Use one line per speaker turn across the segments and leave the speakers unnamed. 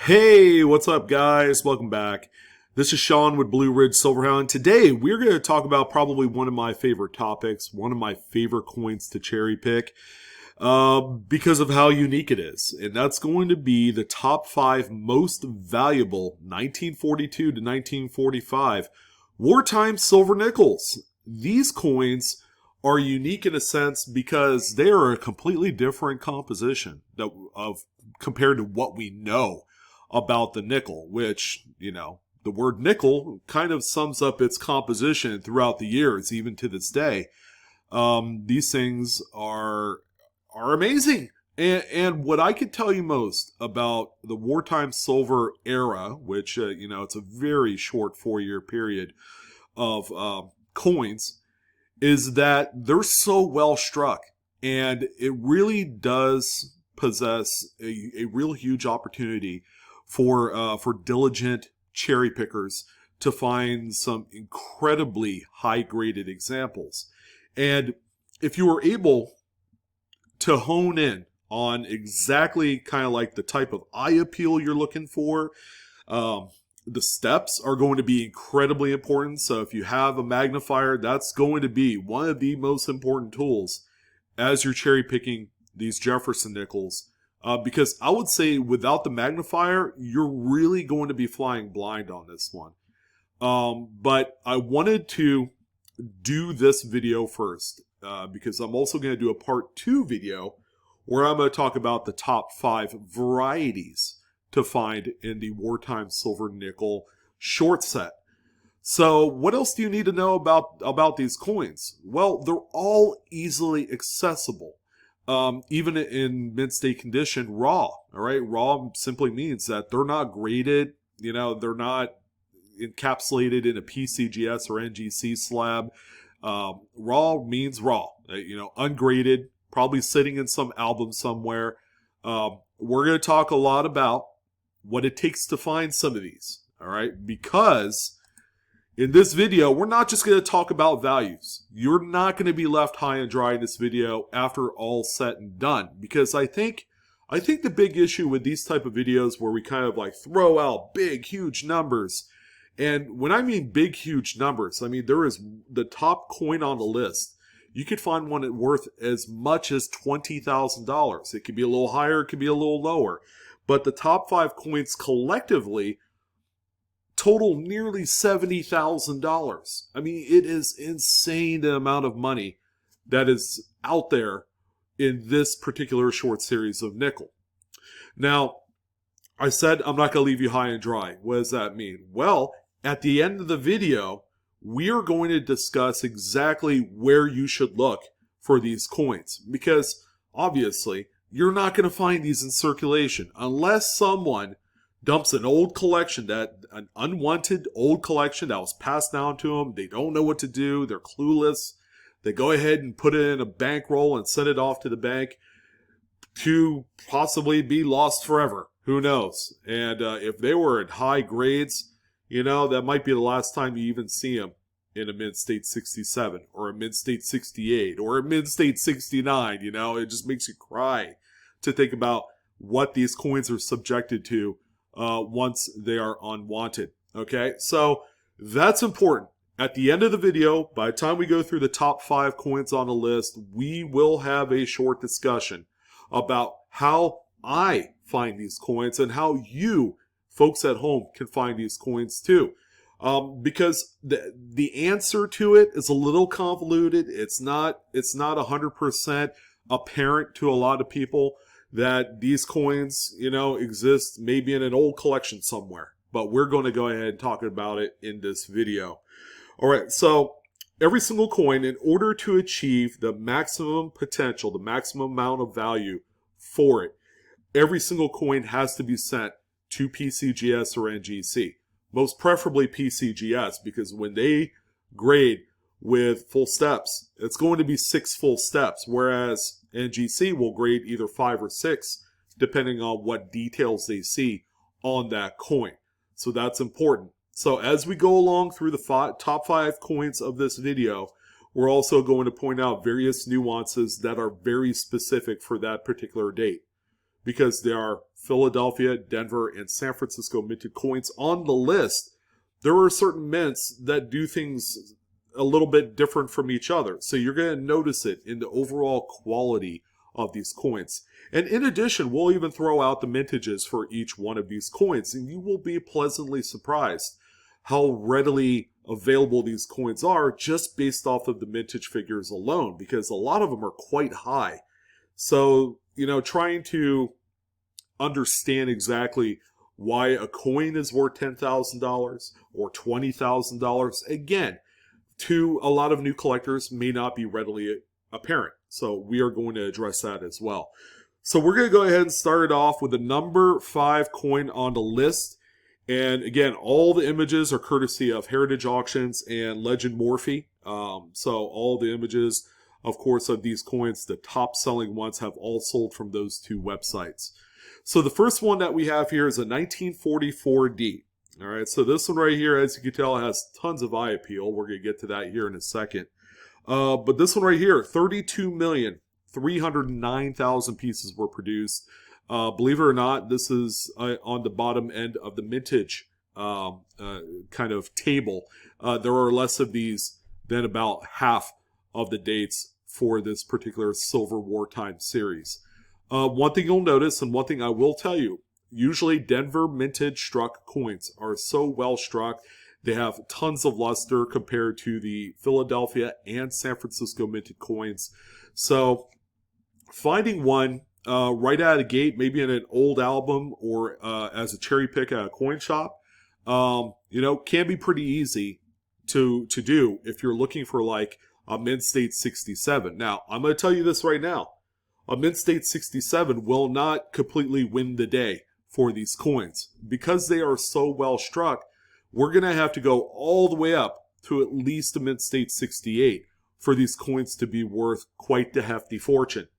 Hey, what's up, guys? Welcome back. This is Sean with Blue Ridge Silverhound. Today, we're going to talk about probably one of my favorite topics, one of my favorite coins to cherry pick, because of how unique it is. And that's going to be the top 5 most valuable 1942 to 1945 wartime silver nickels. These coins are unique in a sense because they are a completely different composition compared to what we know about the nickel, which, the word nickel kind of sums up its composition throughout the years, even to this day. These things are amazing. And what I could tell you most about the wartime silver era, which, it's a very short 4-year period of coins, is that they're so well struck. And it really does possess a real huge opportunity for diligent cherry pickers to find some incredibly high graded examples. And if you were able to hone in on exactly kind of like the type of eye appeal you're looking for, the steps are going to be incredibly important. So if you have a magnifier, that's going to be one of the most important tools as you're cherry picking these Jefferson nickels. Because I would say without the magnifier, you're really going to be flying blind on this one. But I wanted to do this video first because I'm also going to do a part 2 video where I'm going to talk about the top 5 varieties to find in the wartime silver nickel short set. So what else do you need to know about these coins? Well, they're all easily accessible. Even in mint state condition, raw. All right, raw simply means that they're not graded. They're not encapsulated in a PCGS or NGC slab. Raw means raw. Ungraded, probably sitting in some album somewhere. We're going to talk a lot about what it takes to find some of these. All right, because in this video, we're not just going to talk about values. You're not going to be left high and dry in this video after all said and done. Because I think the big issue with these type of videos where we kind of like throw out big, huge numbers. And when I mean big, huge numbers, I mean there is the top coin on the list. You could find one worth as much as $20,000. It could be a little higher, it could be a little lower. But the top 5 coins collectively total nearly $70,000. I mean, it is insane the amount of money that is out there in this particular short series of nickel. Now, I said I'm not going to leave you high and dry. What does that mean? Well, at the end of the video, we are going to discuss exactly where you should look for these coins. Because, obviously, you're not going to find these in circulation unless someone dumps an old collection, an unwanted old collection that was passed down to them. They don't know what to do. They're clueless. They go ahead and put it in a bankroll and send it off to the bank to possibly be lost forever. Who knows? And if they were at high grades, that might be the last time you even see them in a Mint State 67 or a Mint State 68 or a Mint State 69. It just makes you cry to think about what these coins are subjected to once they are unwanted. Okay, so that's important. At the end of the video, by the time we go through the top 5 coins on the list, we will have a short discussion about how I find these coins and how you folks at home can find these coins too. Because the answer to it is a little convoluted. It's not 100% apparent to a lot of people that these coins, exist maybe in an old collection somewhere. But we're going to go ahead and talk about it in this video. All right, so every single coin, in order to achieve the maximum potential, the maximum amount of value for it, every single coin has to be sent to PCGS or NGC. Most preferably PCGS, because when they grade with full steps, it's going to be 6 full steps, whereas NGC will grade either 5 or 6, depending on what details they see on that coin. So that's important. So as we go along through the top 5 coins of this video, we're also going to point out various nuances that are very specific for that particular date, because there are Philadelphia, Denver, and San Francisco minted coins on the list, there are certain mints that do things a little bit different from each other. So you're going to notice it in the overall quality of these coins. And in addition, we'll even throw out the mintages for each one of these coins, and you will be pleasantly surprised how readily available these coins are just based off of the mintage figures alone, because a lot of them are quite high. So, trying to understand exactly why a coin is worth $10,000 or $20,000, again, to a lot of new collectors may not be readily apparent. So we are going to address that as well. So we're going to go ahead and start it off with the number 5 coin on the list. And again, all the images are courtesy of Heritage Auctions and Legend Morphe. So all the images, of course, of these coins, the top selling ones, have all sold from those 2 websites. So the first one that we have here is a 1944D. All right, so this one right here, as you can tell, has tons of eye appeal. We're going to get to that here in a second. But this one right here, 32,309,000 pieces were produced. Believe it or not, this is on the bottom end of the mintage kind of table. There are less of these than about half of the dates for this particular Silver Wartime series. One thing you'll notice, and one thing I will tell you, usually Denver mintage struck coins are so well struck, they have tons of luster compared to the Philadelphia and San Francisco minted coins. So finding one right out of the gate, maybe in an old album or as a cherry pick at a coin shop, can be pretty easy to do if you're looking for like a Mint State 67. Now, I'm going to tell you this right now. A Mint State 67 will not completely win the day for these coins. Because they are so well struck, we're going to have to go all the way up to at least a Mint State 68 for these coins to be worth quite the hefty fortune.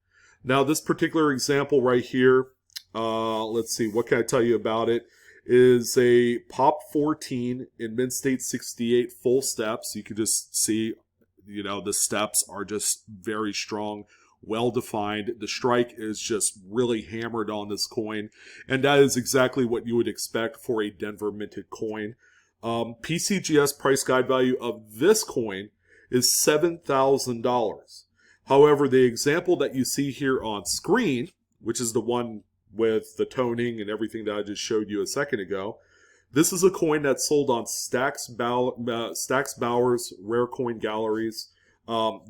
Now, this particular example right here, let's see, what can I tell you about it, is a Pop 14 in Mint State 68 full steps. You can just see, the steps are just very strong, well-defined. The strike is just really hammered on this coin, and that is exactly what you would expect for a Denver minted coin. PCGS price guide value of this coin is $7,000. However, the example that you see here on screen, which is the one with the toning and everything that I just showed you a second ago, this is a coin that's sold on Stax Bowers Rare Coin Galleries.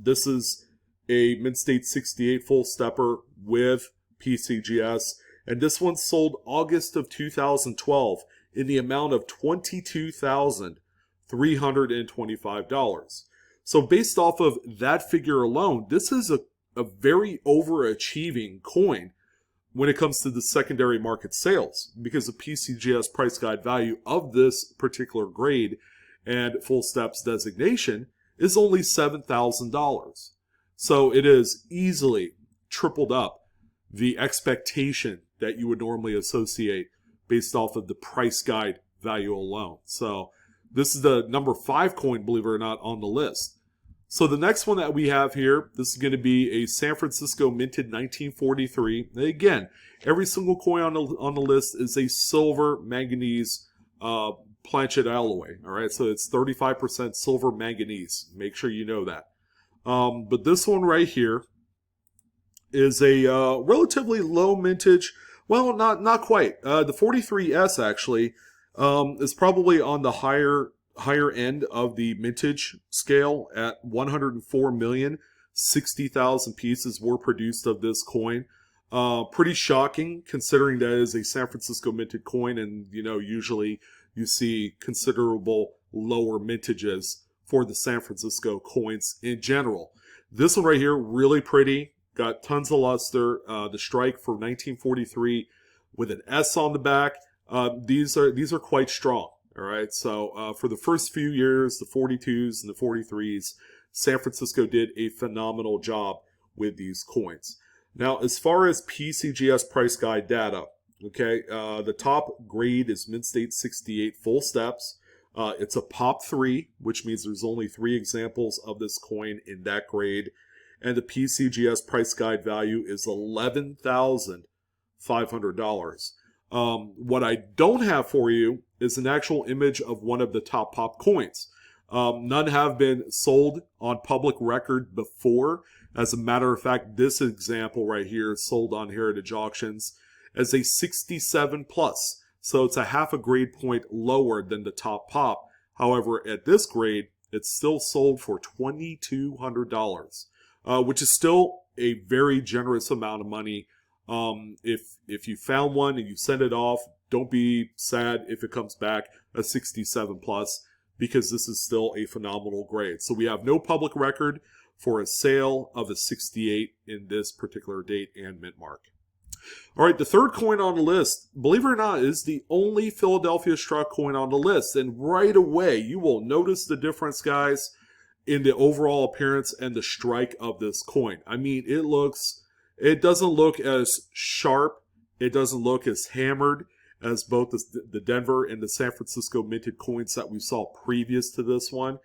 This is a Mint State 68 full stepper with PCGS, and this one sold August of 2012 in the amount of $22,325. So based off of that figure alone, this is a very overachieving coin when it comes to the secondary market sales, because the PCGS price guide value of this particular grade and full steps designation is only $7,000. So it is easily tripled up the expectation that you would normally associate based off of the price guide value alone. So this is the number 5 coin, believe it or not, on the list. So the next one that we have here, this is going to be a San Francisco minted 1943. Again, every single coin on the list is a silver manganese planchet alloy. All right, so it's 35% silver manganese. Make sure you know that. But this one right here is a relatively low mintage. Well, not quite. The 43S actually is probably on the higher end of the mintage scale at 104,060,000 pieces were produced of this coin. Pretty shocking considering that it is a San Francisco minted coin, and usually you see considerable lower mintages for the San Francisco coins in general. This one right here, really pretty, got tons of luster. The strike for 1943 with an S on the back. These are quite strong. All right, so for the first few years, the 42s and the 43s, San Francisco did a phenomenal job with these coins. Now, as far as PCGS price guide data, okay, the top grade is Mint State 68 full steps. It's a Pop 3, which means there's only 3 examples of this coin in that grade. And the PCGS price guide value is $11,500. What I don't have for you is an actual image of one of the top pop coins. None have been sold on public record before. As a matter of fact, this example right here is sold on Heritage Auctions as a 67 plus. So it's a half a grade point lower than the top pop. However, at this grade, it's still sold for $2,200, which is still a very generous amount of money. If you found one and you send it off, don't be sad if it comes back a 67 plus, because this is still a phenomenal grade. So we have no public record for a sale of a 68 in this particular date and mint mark. All right, the third coin on the list, believe it or not, is the only Philadelphia Struck coin on the list. And right away, you will notice the difference, guys, in the overall appearance and the strike of this coin. I mean, it doesn't look as sharp, it doesn't look as hammered as both the Denver and the San Francisco minted coins that we saw previous to this one.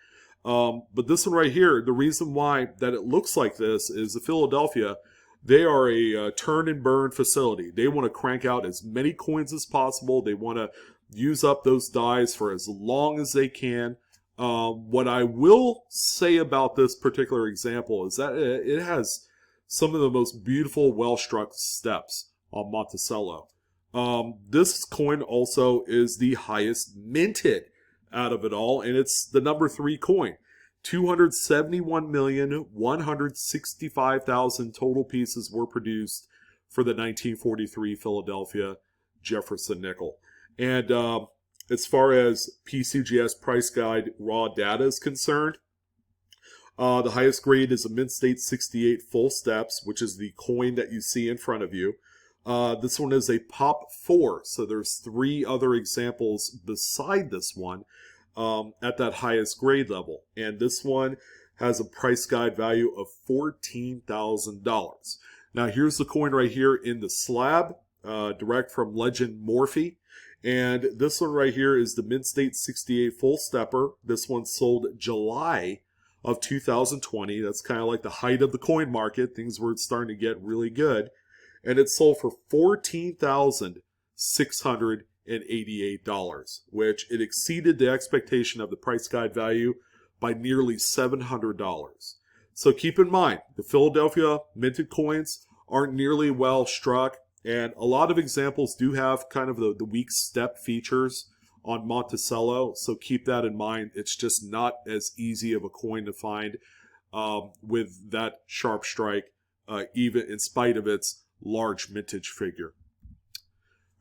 But this one right here, the reason why that it looks like this is the Philadelphia, they are a turn and burn facility. They want to crank out as many coins as possible. They want to use up those dies for as long as they can. What I will say about this particular example is that it has some of the most beautiful, well-struck steps on Monticello. This coin also is the highest minted out of it all, and it's the number 3 coin. 271,165,000 total pieces were produced for the 1943 Philadelphia Jefferson nickel. And as far as PCGS Price Guide raw data is concerned, the highest grade is a Mint State 68 full steps, which is the coin that you see in front of you. This one is a Pop 4, so there's 3 other examples beside this one at that highest grade level. And this one has a price guide value of $14,000. Now here's the coin right here in the slab, direct from Legend Morphe. And this one right here is the Mint State 68 full stepper. This one sold July of 2020. That's kind of like the height of the coin market. Things were starting to get really good. And it sold for $14,688, which it exceeded the expectation of the price guide value by nearly $700. So keep in mind, the Philadelphia minted coins aren't nearly well struck, and a lot of examples do have kind of the weak step features on Monticello, so keep that in mind. It's just not as easy of a coin to find with that sharp strike, even in spite of its large mintage figure.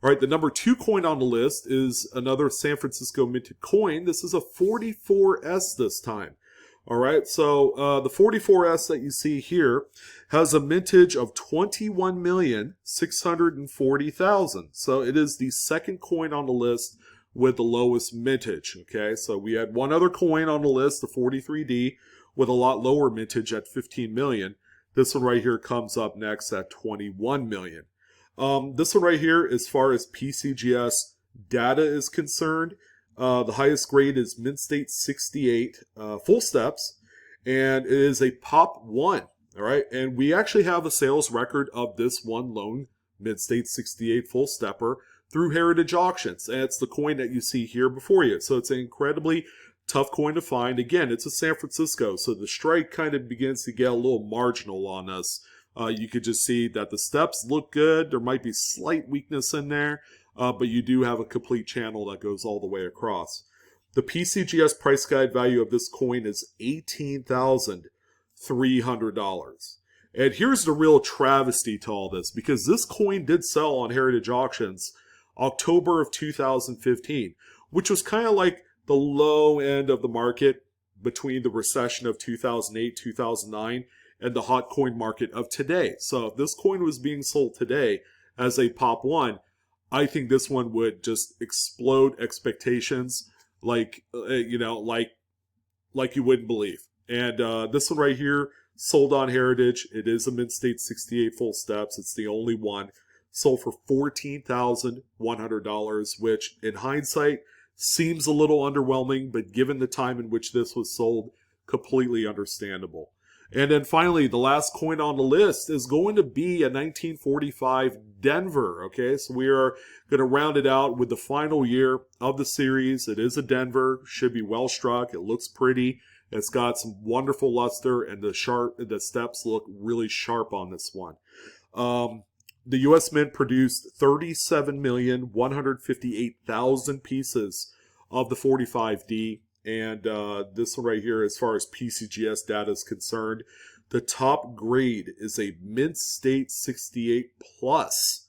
All right, the number 2 coin on the list is another San Francisco minted coin. This is a 44S this time. All right, so the 44S that you see here has a mintage of 21,640,000. So it is the second coin on the list with the lowest mintage. Okay, so we had one other coin on the list, the 43D, with a lot lower mintage at 15 million. This one right here comes up next at 21 million. This one right here, as far as PCGS data is concerned, the highest grade is Mint State 68 full steps, and it is a Pop 1. All right, and we actually have a sales record of this one lone Mint State 68 full stepper through Heritage Auctions, and it's the coin that you see here before you. So it's an incredibly tough coin to find. Again, it's a San Francisco, so the strike kind of begins to get a little marginal on us. You could just see that the steps look good. There might be slight weakness in there, but you do have a complete channel that goes all the way across. The PCGS price guide value of this coin is $18,300. And here's the real travesty to all this, because this coin did sell on Heritage Auctions October of 2015, which was kind of like the low end of the market between the recession of 2008, 2009, and the hot coin market of today. So if this coin was being sold today as a Pop 1, I think this one would just explode expectations like you wouldn't believe. And this one right here, sold on Heritage. It is a Mint State 68 full steps. It's the only one. Sold for $14,100, which in hindsight seems a little underwhelming, but given the time in which this was sold, completely understandable. And then finally, the last coin on the list is going to be a 1945 Denver. Okay, so we are going to round it out with the final year of the series. It is a Denver, should be well struck. It looks pretty. It's got some wonderful luster, and the steps look really sharp on this one. The U.S. Mint produced 37,158,000 pieces of the 45D. And this one right here, as far as PCGS data is concerned, the top grade is a Mint State 68 Plus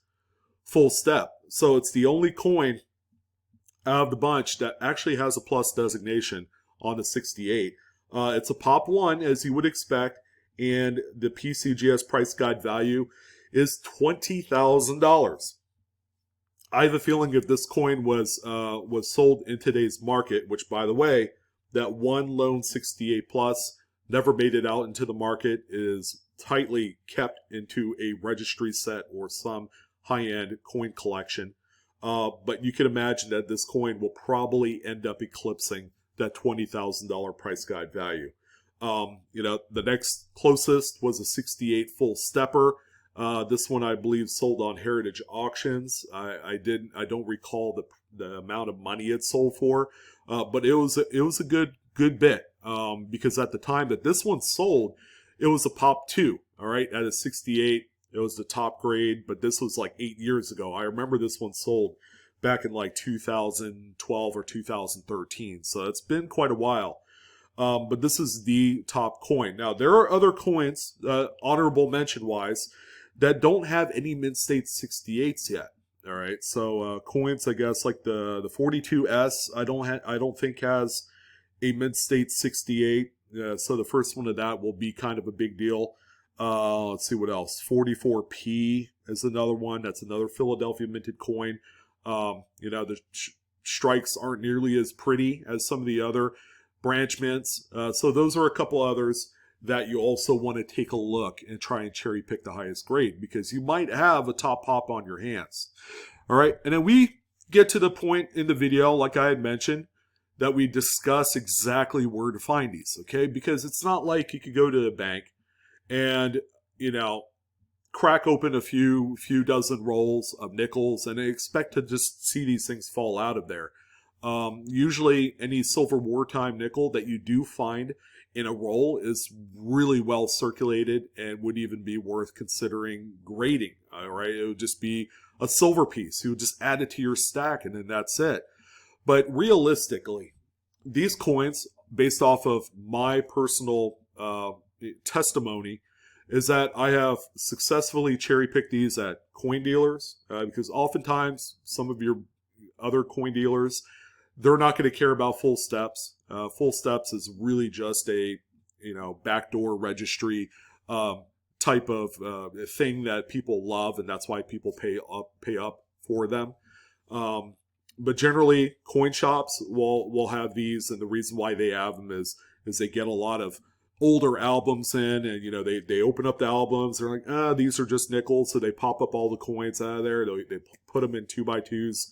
full step. So it's the only coin out of the bunch that actually has a plus designation on the 68. It's a Pop 1, as you would expect, and the PCGS price guide value is $20,000. I have a feeling if this coin was sold in today's market, which, by the way, that one lone 68 Plus never made it out into the market, is tightly kept into a registry set or some high-end coin collection. But you can imagine that this coin will probably end up eclipsing that $20,000 price guide value. The next closest was a 68 full stepper. This one, I believe, sold on Heritage Auctions. I don't recall the amount of money it sold for, but it was a good bit, because at the time that this one sold, it was a Pop 2. All right, at a 68, it was the top grade, but this was like 8 years ago. I remember this one sold back in like 2012 or 2013, so it's been quite a while. But this is the top coin. Now, there are other coins, honorable mention wise, that don't have any Mint State 68s yet. All right, so coins, I guess, like the 42S, I don't think has a Mint State 68. So the first one of that will be kind of a big deal. Let's see what else. 44P is another one. That's another Philadelphia minted coin. The strikes aren't nearly as pretty as some of the other branch mints. So those are a couple others that you also want to take a look and try and cherry pick the highest grade, because you might have a top pop on your hands. All right, and then we get to the point in the video, like I had mentioned, that we discuss exactly where to find these, okay? Because it's not like you could go to the bank and, crack open a few dozen rolls of nickels and expect to just see these things fall out of there. Usually any silver wartime nickel that you do find in a roll is really well circulated and would even be worth considering grading. All right, it would just be a silver piece. You would just add it to your stack and then that's it. But realistically, these coins, based off of my personal testimony, is that I have successfully cherry-picked these at coin dealers, because oftentimes some of your other coin dealers, they're not going to care about full steps. Full steps is really just a backdoor registry type of thing that people love, and that's why people pay up for them. But generally, coin shops will have these, and the reason why they have them is they get a lot of older albums in, and they open up the albums. They're like, these are just nickels, so they pop up all the coins out of there. They put them in 2x2s,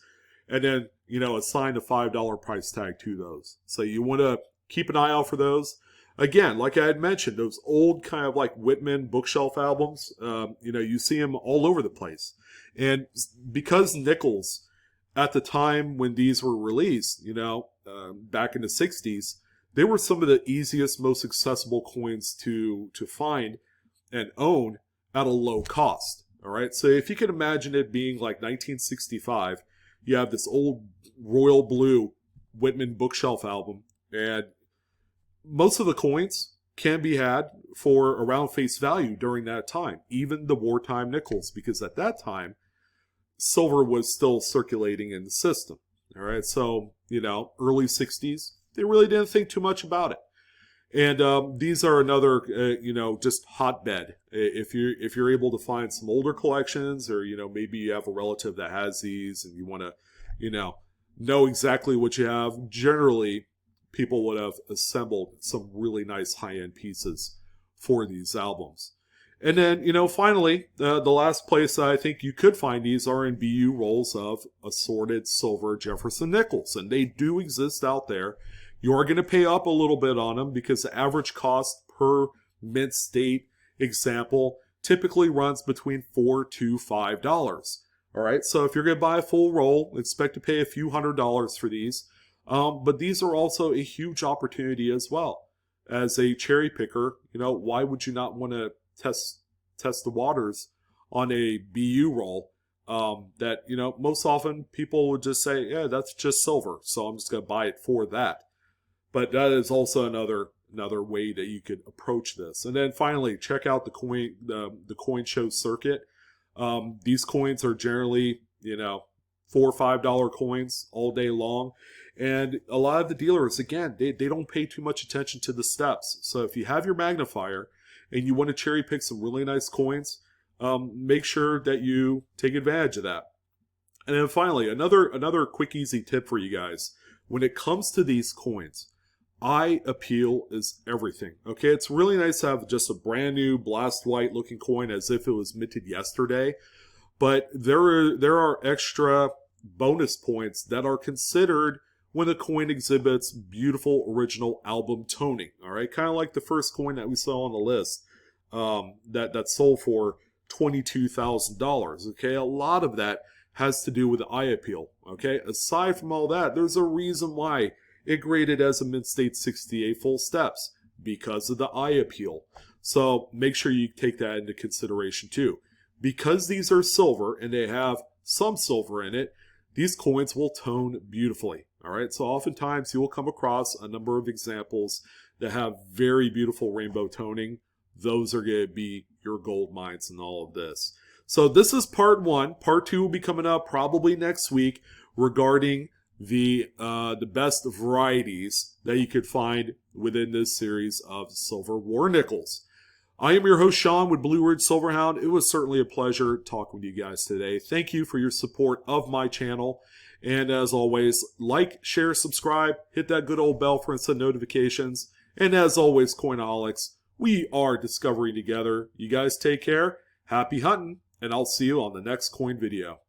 and then assign a $5 price tag to those. So you want to keep an eye out for those. Again, like I had mentioned, those old kind of like Whitman bookshelf albums, you see them all over the place. And because nickels, at the time when these were released, back in the 60s, they were some of the easiest, most accessible coins to find and own at a low cost. All right, so if you can imagine it being like 1965, you have this old royal blue Whitman bookshelf album, and most of the coins can be had for around face value during that time, even the wartime nickels, because at that time, silver was still circulating in the system. All right, so, early 60s, they really didn't think too much about it. And these are another, just hotbed. If you're able to find some older collections, or, maybe you have a relative that has these and you want to, know exactly what you have, generally, people would have assembled some really nice high-end pieces for these albums. And then, finally, the last place I think you could find these are in BU rolls of assorted silver Jefferson nickels. And they do exist out there. You are going to pay up a little bit on them because the average cost per mint state example typically runs between $4 to $5. All right, so if you're going to buy a full roll, expect to pay a few $100s for these. But these are also a huge opportunity as well. As a cherry picker, why would you not want to test the waters on a BU roll? That most often people would just say, yeah, that's just silver, so I'm just going to buy it for that. But that is also another way that you could approach this. And then finally, check out the coin show circuit. These coins are generally $4 or $5 coins all day long, and a lot of the dealers, again, they don't pay too much attention to the steps. So if you have your magnifier and you want to cherry pick some really nice coins, make sure that you take advantage of that. And then finally, another quick, easy tip for you guys. When it comes to these coins, eye appeal is everything. Okay, it's really nice to have just a brand new blast white looking coin as if it was minted yesterday. But there are extra bonus points that are considered when a coin exhibits beautiful original album toning. All right, kind of like the first coin that we saw on the list that sold for $22,000. Okay, a lot of that has to do with the eye appeal. Okay, aside from all that, there's a reason why it graded as a mint state 68 full steps, because of the eye appeal. So make sure you take that into consideration too. Because these are silver and they have some silver in it, these coins will tone beautifully. All right, so oftentimes you will come across a number of examples that have very beautiful rainbow toning. Those are going to be your gold mines in all of this. So this is part one. Part two will be coming up probably next week regarding the best varieties that you could find within this series of silver war nickels. I am your host, Sean, with Blue Ridge Silverhound. It was certainly a pleasure talking with you guys today. Thank you for your support of my channel. And as always, like, share, subscribe, hit that good old bell for instant notifications. And as always, Coinaholics, we are discovering together. You guys take care, happy hunting, and I'll see you on the next coin video.